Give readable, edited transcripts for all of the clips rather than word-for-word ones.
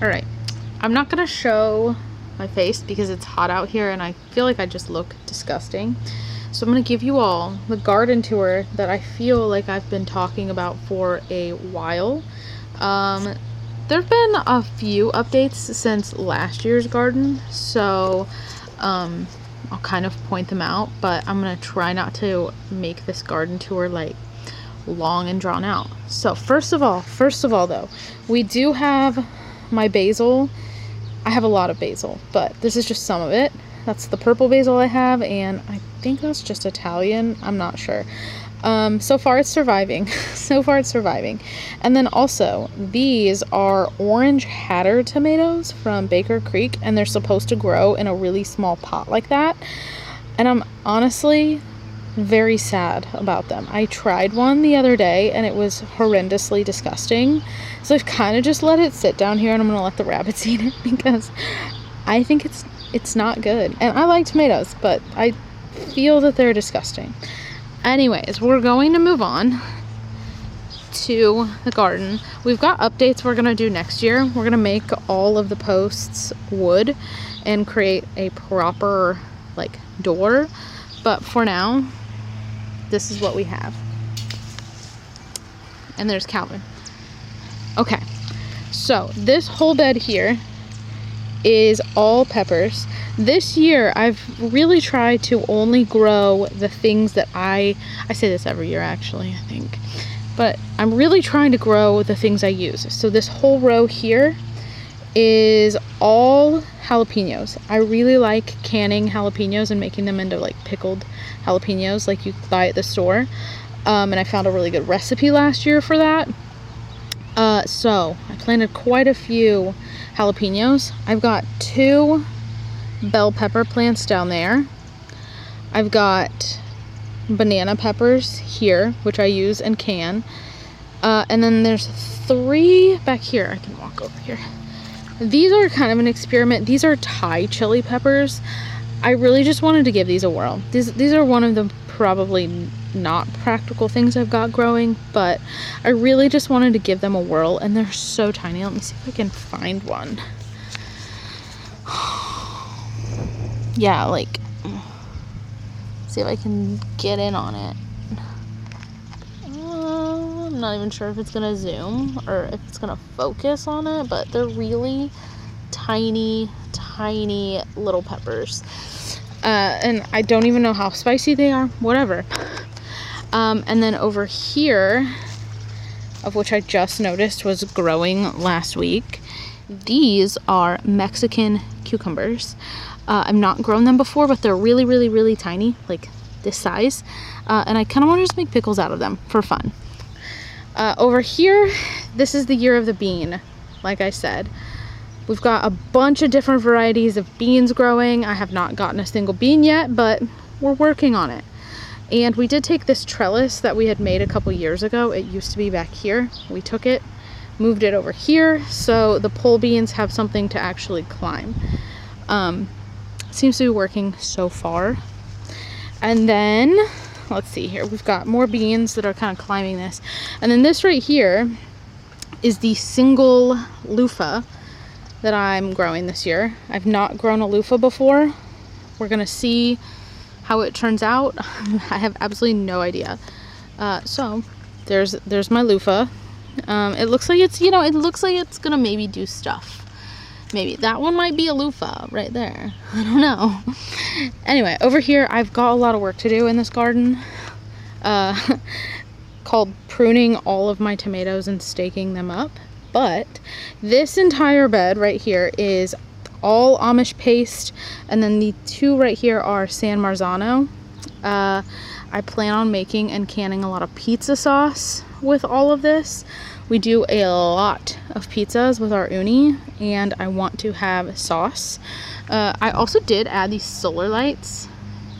All right, I'm not gonna show my face because it's hot out here and I feel like I just look disgusting. So I'm gonna give you all the garden tour that I feel like I've been talking about for a while. There've been a few updates since last year's garden, so I'll kind of point them out, but I'm gonna try not to make this garden tour like long and drawn out. So first of all though, we do have my basil. I have a lot of basil, but this is just some of it. That's the purple basil I have, and I think that's just Italian. I'm not sure. So far it's surviving. So far it's surviving. And then also, these are orange hatter tomatoes from Baker Creek, and they're supposed to grow in a really small pot like that. And I'm honestly very sad about them. I tried one the other day and it was horrendously disgusting. So I've kind of just let it sit down here, and I'm gonna let the rabbits eat it because I think it's not good. And I like tomatoes, but I feel that they're disgusting. Anyways, we're going to move on to the garden. We've got updates we're gonna do next year. We're gonna make all of the posts wood and create a proper like door. But for now, this is what we have. And there's Calvin. Okay, so this whole bed here is all peppers. This year I've really tried to only grow the things that I say this every year actually, I think, but I'm really trying to grow the things I use. So this whole row here is all jalapenos. I really like canning jalapenos and making them into like pickled jalapenos like you buy at the store, and I found a really good recipe last year for that. So I planted quite a few jalapenos. I've got 2 bell pepper plants down there. I've got banana peppers here, which I use and can. And then there's 3 back here. I can walk over here. These are kind of an experiment. These are Thai chili peppers. I really just wanted to give these a whirl. These are one of the probably not practical things I've got growing, but I really just wanted to give them a whirl, and they're so tiny. Let me see if I can find one. Yeah, like, see if I can get in on it. I'm not even sure if it's gonna zoom or if it's gonna focus on it, but they're really tiny little peppers. And I don't even know how spicy they are, whatever. And then over here, of which I just noticed was growing last week, these are Mexican cucumbers. I've not grown them before, but they're really tiny, like this size. And I kind of want to just make pickles out of them for fun. Over here, this is the year of the bean, like I said. We've got a bunch of different varieties of beans growing. I have not gotten a single bean yet, but we're working on it. And we did take this trellis that we had made a couple years ago. It used to be back here. We took it, moved it over here, so the pole beans have something to actually climb. Seems to be working so far. And then, let's see here. We've got more beans that are kind of climbing this. And then this right here is the single loofah that I'm growing this year. I've not grown a loofah before. We're gonna see how it turns out. I have absolutely no idea. So there's my loofah. It looks like it's, you know, it looks like it's gonna maybe do stuff. Maybe that one might be a loofah right there. I don't know. Anyway, over here I've got a lot of work to do in this garden, called pruning all of my tomatoes and staking them up. But this entire bed right here is all Amish paste, and then the 2 right here are San Marzano. I plan on making and canning a lot of pizza sauce with all of this. We do a lot of pizzas with our uni, and I want to have sauce. I also did add these solar lights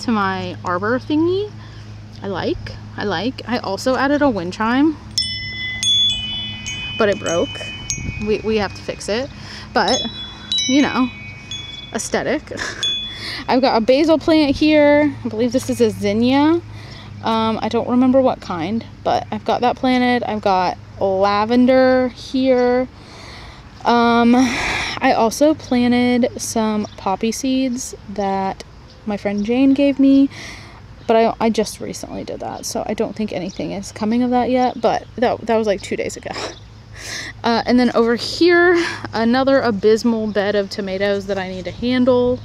to my arbor thingy. I like. I also added a wind chime, but it broke. We have to fix it, but you know, aesthetic. I've got a basil plant here. I believe this is a zinnia. I don't remember what kind, but I've got that planted. I've got lavender here. I also planted some poppy seeds that my friend Jane gave me, but I just recently did that, so I don't think anything is coming of that yet, but that was like 2 days ago. And then over here, another abysmal bed of tomatoes that I need to handle.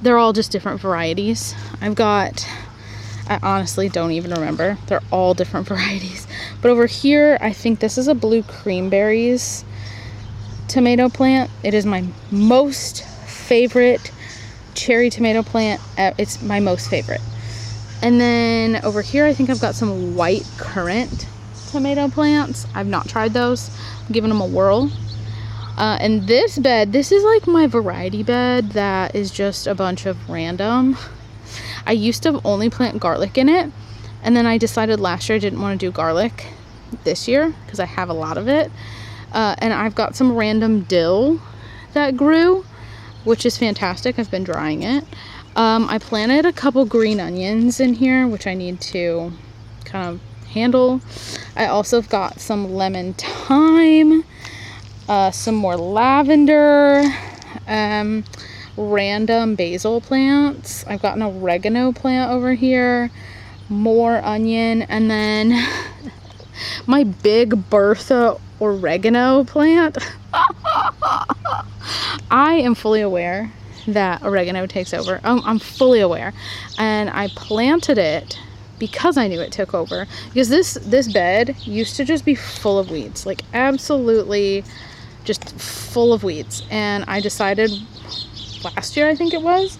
They're all just different varieties. I honestly don't even remember. They're all different varieties. But over here, I think this is a blue creamberries tomato plant. It is my most favorite cherry tomato plant. It's my most favorite. And then over here, I think I've got some white currant tomato plants. I've not tried those. I'm giving them a whirl. And this bed, this is like my variety bed that is just a bunch of random. I used to only plant garlic in it, and then I decided last year I didn't want to do garlic this year because I have a lot of it. And I've got some random dill that grew, which is fantastic. I've been drying it. I planted a couple green onions in here, which I need to kind of handle. I also got some lemon thyme, some more lavender, random basil plants. I've got an oregano plant over here, more onion, and then my big Bertha oregano plant. I am fully aware that oregano takes over. I'm fully aware, and I planted it because I knew it took over, because this bed used to just be full of weeds, like absolutely just full of weeds. And I decided last year, I think it was,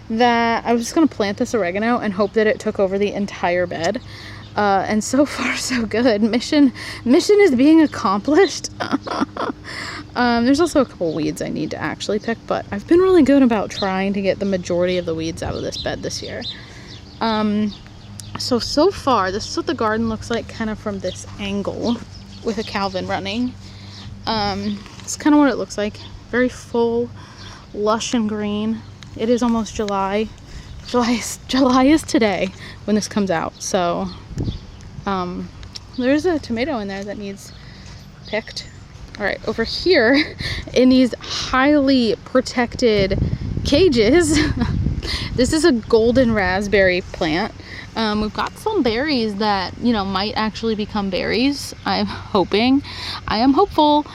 that I was just gonna plant this oregano and hope that it took over the entire bed. And so far so good. Mission is being accomplished. There's also a couple weeds I need to actually pick, but I've been really good about trying to get the majority of the weeds out of this bed this year. So far, this is what the garden looks like kind of from this angle with a Calvin running. It's kind of what it looks like. Very full, lush and green. It is almost July. July is today when this comes out. So there's a tomato in there that needs picked. All right, over here in these highly protected cages, this is a golden raspberry plant. We've got some berries that, might actually become berries. I'm hoping. I am hopeful.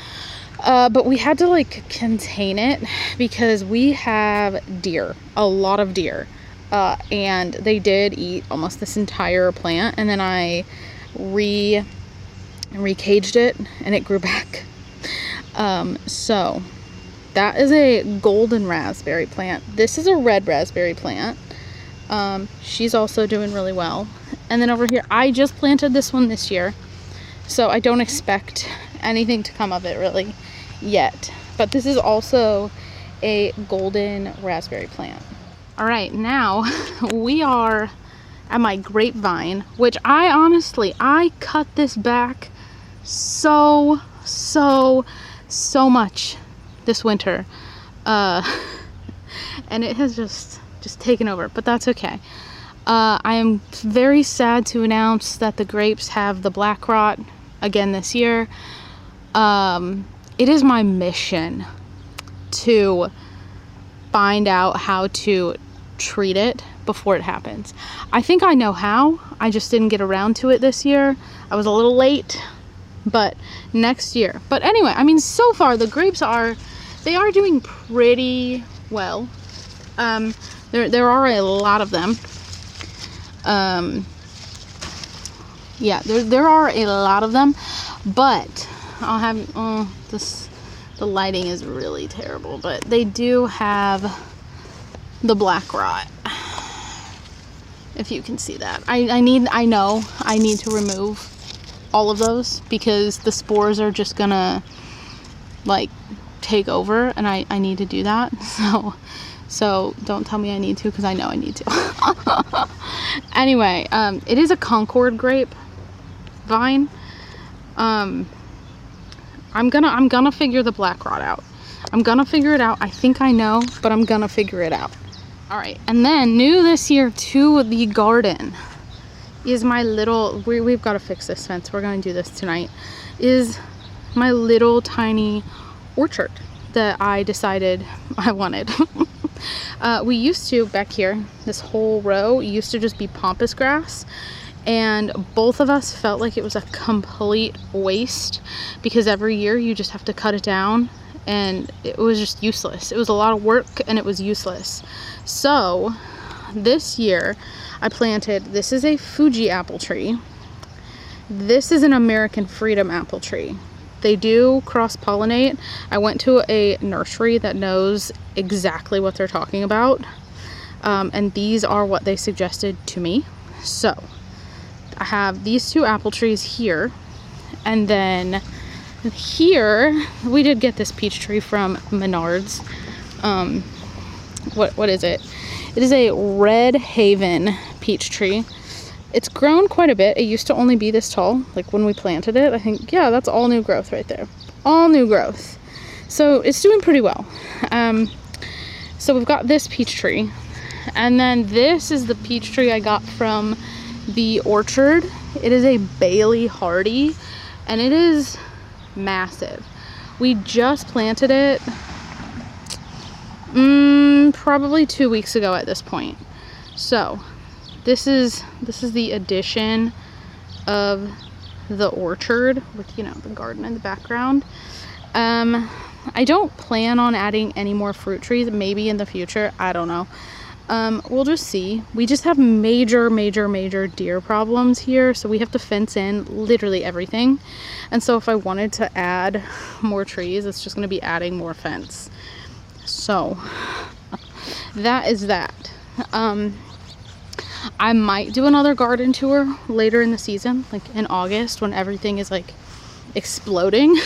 But we had to contain it because we have deer, a lot of deer. And they did eat almost this entire plant, and then I recaged it and it grew back. So that is a golden raspberry plant. This is a red raspberry plant. She's also doing really well. And then over here, I just planted this one this year, so I don't expect anything to come of it really yet. But this is also a golden raspberry plant. All right, now we are at my grapevine, which I cut this back so much this winter. And it has just taken over, but that's okay. I am very sad to announce that the grapes have the black rot again this year. It is my mission to find out how to treat it before it happens. I think I know how. I just didn't get around to it this year. I was a little late, but next year. But anyway, so far the grapes are doing pretty well. There are a lot of them. Yeah, there are a lot of them, but I'll have the lighting is really terrible, but they do have the black rot, if you can see that. I know I need to remove all of those because the spores are just gonna take over, and I need to do that. So don't tell me I need to, because I know I need to. Anyway, it is a Concord grape vine. I'm gonna figure the black rot out. I'm gonna figure it out. I think I know, but I'm gonna figure it out. All right, and then new this year to the garden is my little, we've got to fix this fence. We're going to do this tonight. Is my little tiny orchard that I decided I wanted. We used to, back here, this whole row used to just be pampas grass, and both of us felt like it was a complete waste because every year you just have to cut it down and it was just useless. It was a lot of work and it was useless. So this year I planted, this is a Fuji apple tree. This is an American Freedom apple tree. They do cross-pollinate. I went to a nursery that knows exactly what they're talking about. And these are what they suggested to me. So I have these two apple trees here. And then here, we did get this peach tree from Menards. What is it? It is a Red Haven peach tree. It's grown quite a bit. It used to only be this tall, like when we planted it. I think, yeah, that's all new growth right there. All new growth. So it's doing pretty well. So we've got this peach tree. And then this is the peach tree I got from the orchard. It is a Bailey Hardy, and it is massive. We just planted it probably 2 weeks ago at this point. So this is the addition of the orchard with, you know, the garden in the background. I don't plan on adding any more fruit trees, maybe in the future, I don't know. We'll just see. We just have major deer problems here, so we have to fence in literally everything. And so if I wanted to add more trees, it's just going to be adding more fence. So that is that. I might do another garden tour later in the season, like in August when everything is like exploding.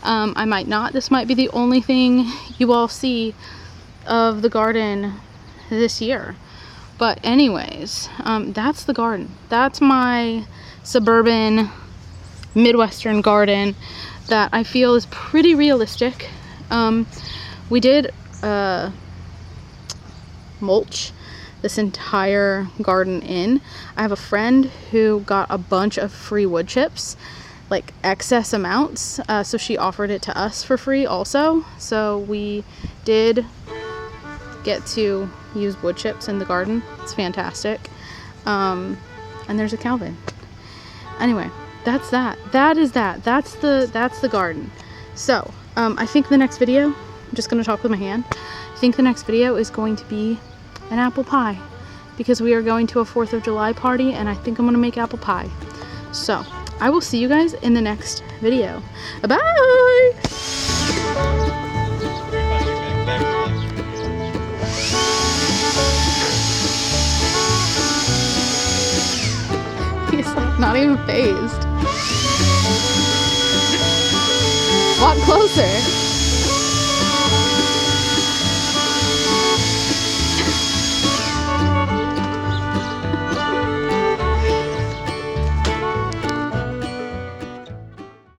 I might not. This might be the only thing you all see of the garden this year. But anyways, that's the garden. That's my suburban Midwestern garden that I feel is pretty realistic. We did mulch this entire garden in. I have a friend who got a bunch of free wood chips, like excess amounts, so she offered it to us for free also. So we did get to use wood chips in the garden. It's fantastic. And there's a Calvin. Anyway, that's that. That's the garden. So I think the next video, I'm just gonna talk with my hand. I think the next video is going to be an apple pie, because we are going to a 4th of July party and I think I'm gonna make apple pie. So I will see you guys in the next video. Bye. He's like not even phased. Walk closer.